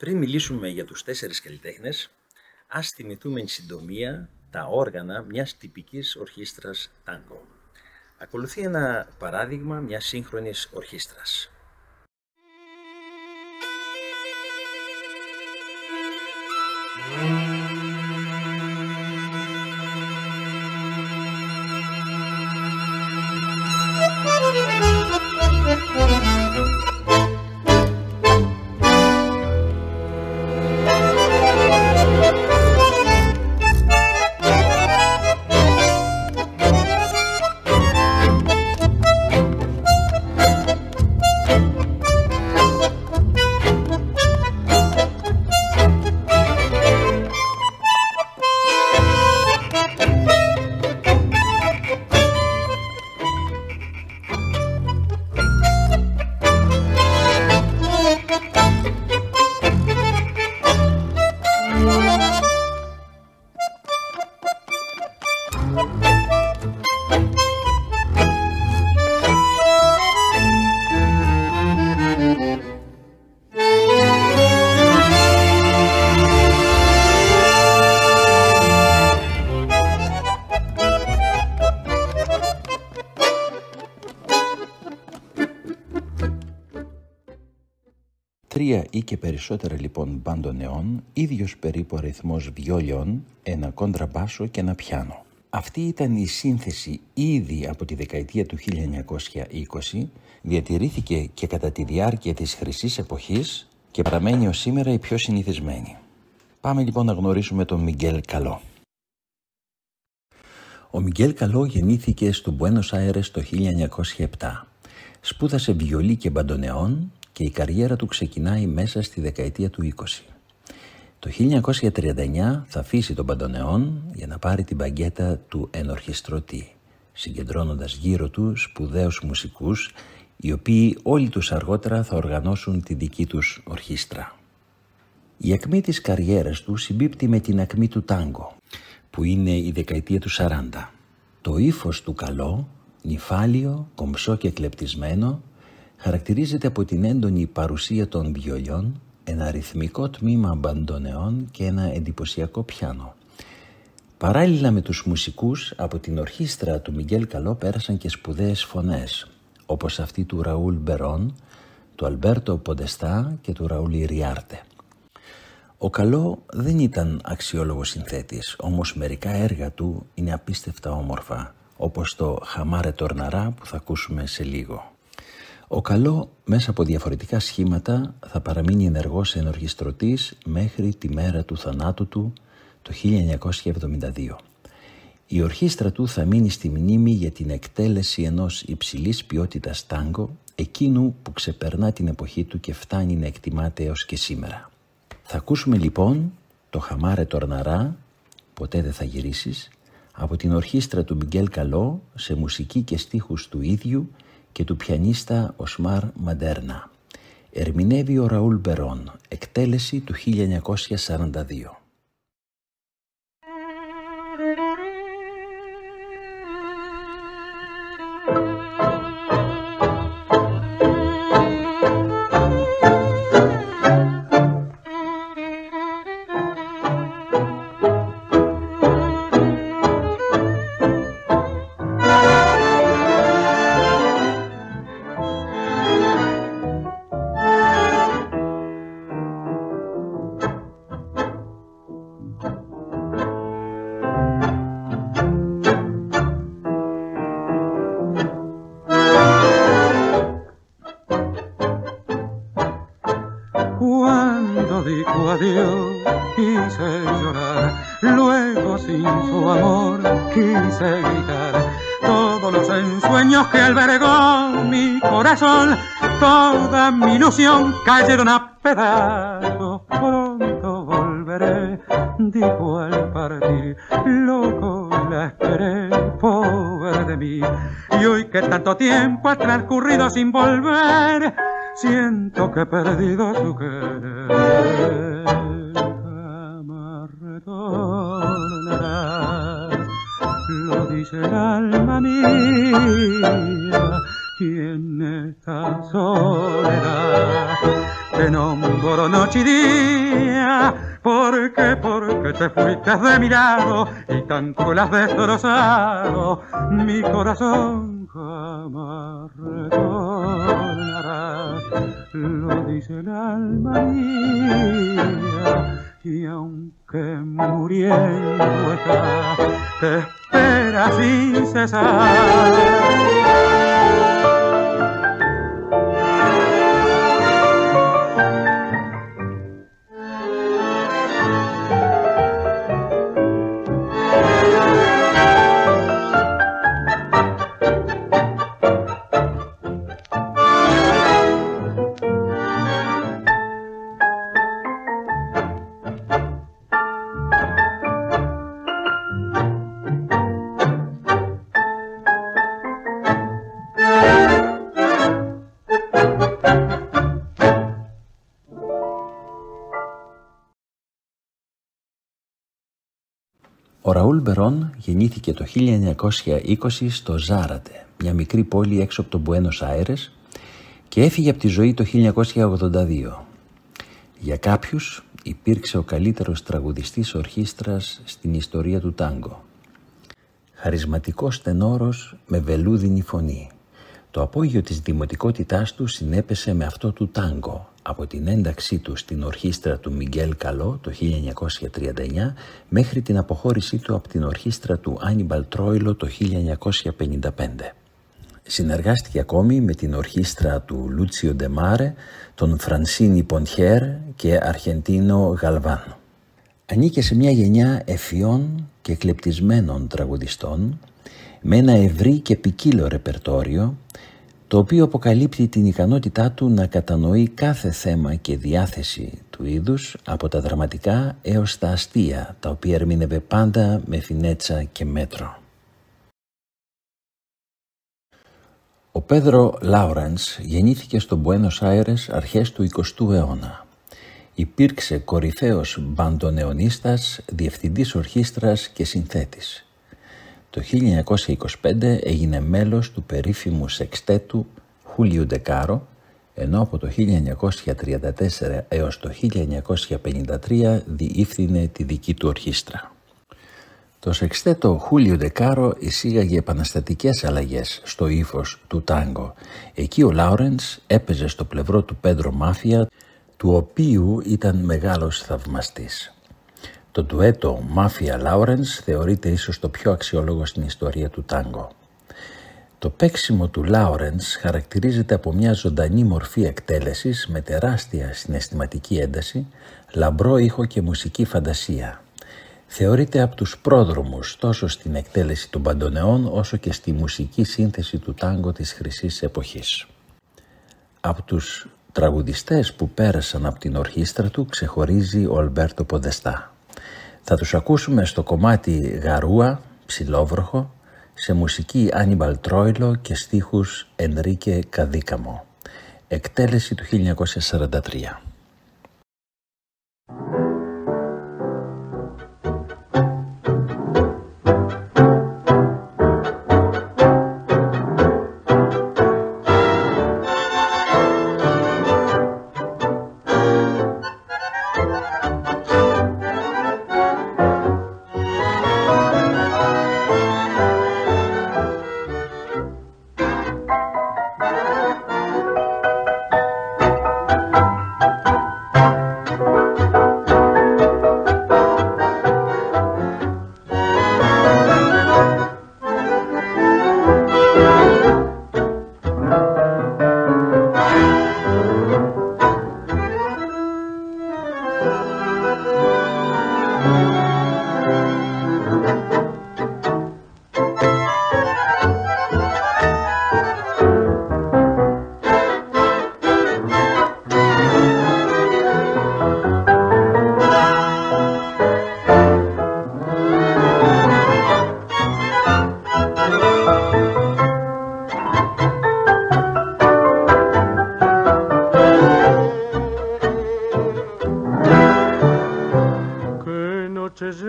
Πριν μιλήσουμε για τους 4 καλλιτέχνες, ας θυμηθούμε εν συντομία τα όργανα μιας τυπικής ορχήστρας τάγκο. Ακολουθεί ένα παράδειγμα μιας σύγχρονης ορχήστρας. Τρία ή και περισσότερα λοιπόν μπαντονεών, ίδιος περίπου αριθμός βιολιών, ένα κοντραμπάσο και ένα πιάνο. Αυτή ήταν η σύνθεση ήδη από τη δεκαετία του 1920, διατηρήθηκε και κατά τη διάρκεια της χρυσής εποχής και παραμένει ως σήμερα η πιο συνηθισμένη. Πάμε λοιπόν να γνωρίσουμε τον Μιγγέλ Καλό. Ο Μιγγέλ Καλό γεννήθηκε στο Μπουένος Άιρες το 1907. Σπούδασε βιολί και μπαντονεών και η καριέρα του ξεκινάει μέσα στη δεκαετία του 20. Το 1939 θα αφήσει τον μπαντονεών για να πάρει την μπαγκέτα του ενορχιστρωτή, συγκεντρώνοντας γύρω του σπουδαίους μουσικούς, οι οποίοι όλοι τους αργότερα θα οργανώσουν τη δική τους ορχήστρα. Η ακμή της καριέρας του συμπίπτει με την ακμή του τάγκο, που είναι η δεκαετία του 40. Το ύφος του Καλό, νυφάλιο, κομψό και κλεπτισμένο, χαρακτηρίζεται από την έντονη παρουσία των βιολιών, ένα ρυθμικό τμήμα μπαντονεών και ένα εντυπωσιακό πιάνο. Παράλληλα με τους μουσικούς, από την ορχήστρα του Μιγγέλ Καλό πέρασαν και σπουδαίες φωνές, όπως αυτή του Ραούλ Μπερόν, του Αλμπέρτο Ποντεστά και του Ραούλ Ιριάρτε. Ο Καλό δεν ήταν αξιόλογος συνθέτης, όμως μερικά έργα του είναι απίστευτα όμορφα, όπως το «Χαμάρε Τορναρά» που θα ακούσουμε σε λίγο. Ο Καλό μέσα από διαφορετικά σχήματα θα παραμείνει ενεργός ενορχιστρωτής μέχρι τη μέρα του θανάτου του το 1972. Η ορχήστρα του θα μείνει στη μνήμη για την εκτέλεση ενός υψηλής ποιότητας τάγκο, εκείνου που ξεπερνά την εποχή του και φτάνει να εκτιμάται έως και σήμερα. Θα ακούσουμε λοιπόν το «Χαμάρε Τορναρά», «Ποτέ δεν θα γυρίσεις», από την ορχήστρα του Μιγγέλ Καλό σε μουσική και στίχους του ίδιου και του πιανίστα Οσμάρ Μαντέρνα. Ερμηνεύει ο Ραούλ Μπερόν, εκτέλεση του 1942. Dijo adiós, quise llorar, luego sin su amor quise gritar. Todos los ensueños que albergó mi corazón, toda mi ilusión cayeron a pedazos. Pronto volveré, dijo al partir, loco la esperé, pobre de mí. Y hoy que tanto tiempo ha transcurrido sin volver, siento que he perdido su querer. Jamás retornarás, lo dice el alma mía, y en esta soledad te nombro noche y día. Porque te fuiste de mi lado y tan cruel has destrozado mi corazón, jamás retornarás, lo dice el alma mía, y aunque muriendo estás, te espera sin cesar. Ο Ραούλ Μπερόν γεννήθηκε το 1920 στο Ζάρατε, μια μικρή πόλη έξω από τον Μπουένος Άιρες, και έφυγε από τη ζωή το 1982. Για κάποιους υπήρξε ο καλύτερος τραγουδιστής ορχήστρας στην ιστορία του τάγκο. Χαρισματικός τενόρος με βελούδινη φωνή. Το απόγειο της δημοτικότητάς του συνέπεσε με αυτό του τάγκο, από την ένταξή του στην ορχήστρα του Μιγγέλ Καλό το 1939 μέχρι την αποχώρησή του από την ορχήστρα του Άνιμπαλ Τρόιλο το 1955. Συνεργάστηκε ακόμη με την ορχήστρα του Λούτσιο Ντεμάρε, τον Φρανσίνι Ποντιέρ και Αρχεντίνο Γαλβάνο. Ανήκε σε μια γενιά ευφυών και εκλεπτισμένων τραγουδιστών με ένα ευρύ και ποικίλο ρεπερτόριο, το οποίο αποκαλύπτει την ικανότητά του να κατανοεί κάθε θέμα και διάθεση του είδους, από τα δραματικά έως τα αστεία, τα οποία ερμήνευε πάντα με φινέτσα και μέτρο. Ο Πέδρο Λάουρενς γεννήθηκε στο Μπουένος Άιρες αρχές του 20ου αιώνα. Υπήρξε κορυφαίος μπαντονεονίστας, διευθυντής ορχήστρας και συνθέτης. Το 1925 έγινε μέλος του περίφημου σεξτέτου Χούλιου Ντεκάρο, ενώ από το 1934 έως το 1953 διεύθυνε τη δική του ορχήστρα. Το σεξτέτο Χούλιου Ντεκάρο εισήγαγε επαναστατικές αλλαγές στο ύφος του τάγκο. Εκεί ο Λάουρενς έπαιζε στο πλευρό του Πέντρο Μάφια, του οποίου ήταν μεγάλος θαυμαστής. Το ντουέτο Μάφια Λάουρενς θεωρείται ίσως το πιο αξιόλογο στην ιστορία του τάγκο. Το παίξιμο του Λάουρενς χαρακτηρίζεται από μια ζωντανή μορφή εκτέλεσης με τεράστια συναισθηματική ένταση, λαμπρό ήχο και μουσική φαντασία. Θεωρείται από τους πρόδρομους τόσο στην εκτέλεση των μπαντονεών όσο και στη μουσική σύνθεση του τάγκο της χρυσής εποχής. Από τους τραγουδιστές που πέρασαν από την ορχήστρα του ξεχωρίζει ο Αλμπέρτο Ποδεστά. Θα τους ακούσουμε στο κομμάτι «Γαρούα», «Ψιλόβροχο», σε μουσική Άνιμπαλ Τρόιλο και στίχους Ενρίκε Καδίκαμο. Εκτέλεση του 1943.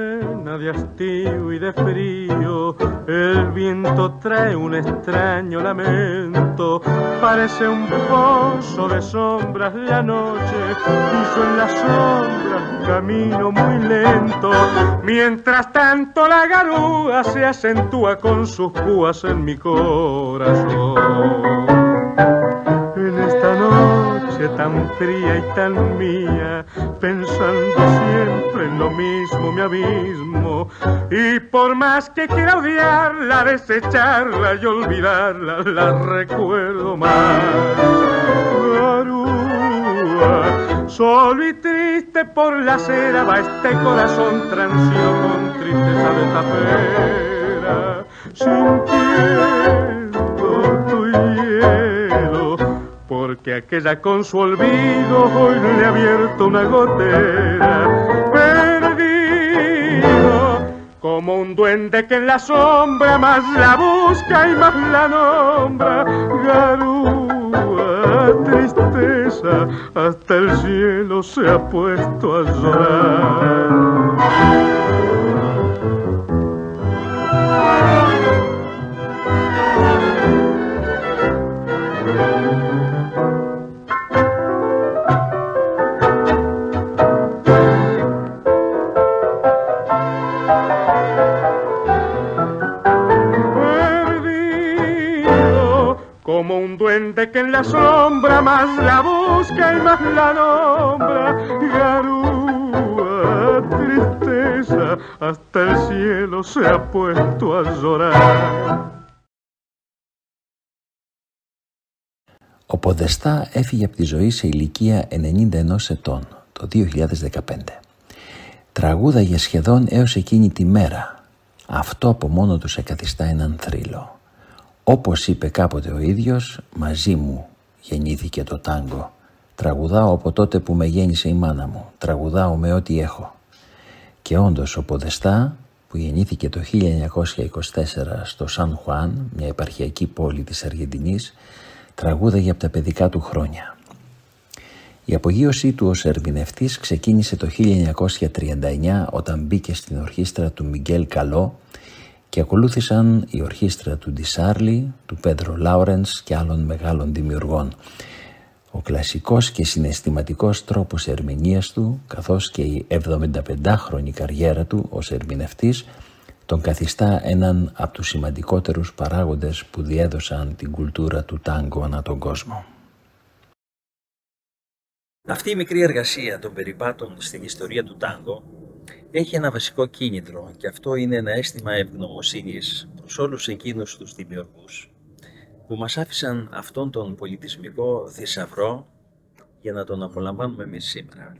llena de hastío y de frío, el viento trae un extraño lamento, parece un pozo de sombras la noche, y yo en las sombras camino muy lento, mientras tanto la garúa se acentúa con sus púas en mi corazón. En esta noche tan fría y tan mía, pensando siempre en lo mismo me abismo, y por más que quiera odiarla, desecharla y olvidarla, la recuerdo más. Garúa, solo y triste por la acera va este corazón transido con tristeza de tapera, sintiendo tu hielo, porque aquella con su olvido hoy le ha abierto una gotera. Perdido como un duende que en la sombra más la busca y más la nombra. Garúa, tristeza, hasta el cielo se ha puesto a llorar. Como un duende que en la sombra más la busca y más la nombra. Garúa, tristeza, hasta el cielo se ha puesto a llorar. Ο Ποδεστά έφυγε από τη ζωή σε ηλικία 91 ετών το 2015. Τραγούδαγε σχεδόν έως εκείνη τη μέρα. Αυτό από μόνο του σε καθιστά έναν θρύλο. Όπως είπε κάποτε ο ίδιος, μαζί μου γεννήθηκε το τάγκο. Τραγουδάω από τότε που με γέννησε η μάνα μου. Τραγουδάω με ό,τι έχω. Και όντως ο Ποδεστά, που γεννήθηκε το 1924 στο Σαν Χουάν, μια επαρχιακή πόλη της Αργεντινής, τραγούδαγε από τα παιδικά του χρόνια. Η απογείωσή του ως ερμηνευτής ξεκίνησε το 1939 όταν μπήκε στην ορχήστρα του Μιγγέλ Καλό και ακολούθησαν η ορχήστρα του Ντισάρλι, του Πέντρο Λάουρενς και άλλων μεγάλων δημιουργών. Ο κλασικός και συναισθηματικός τρόπος ερμηνείας του, καθώς και η 75χρονη καριέρα του ως ερμηνευτής, τον καθιστά έναν από τους σημαντικότερους παράγοντες που διέδωσαν την κουλτούρα του τάγκο ανά τον κόσμο. Αυτή η μικρή εργασία των περιπάτων στην ιστορία του τάγκο έχει ένα βασικό κίνητρο και αυτό είναι ένα αίσθημα ευγνωμοσύνης προς όλους εκείνους τους δημιουργούς που μας άφησαν αυτόν τον πολιτισμικό θησαυρό για να τον απολαμβάνουμε εμείς σήμερα.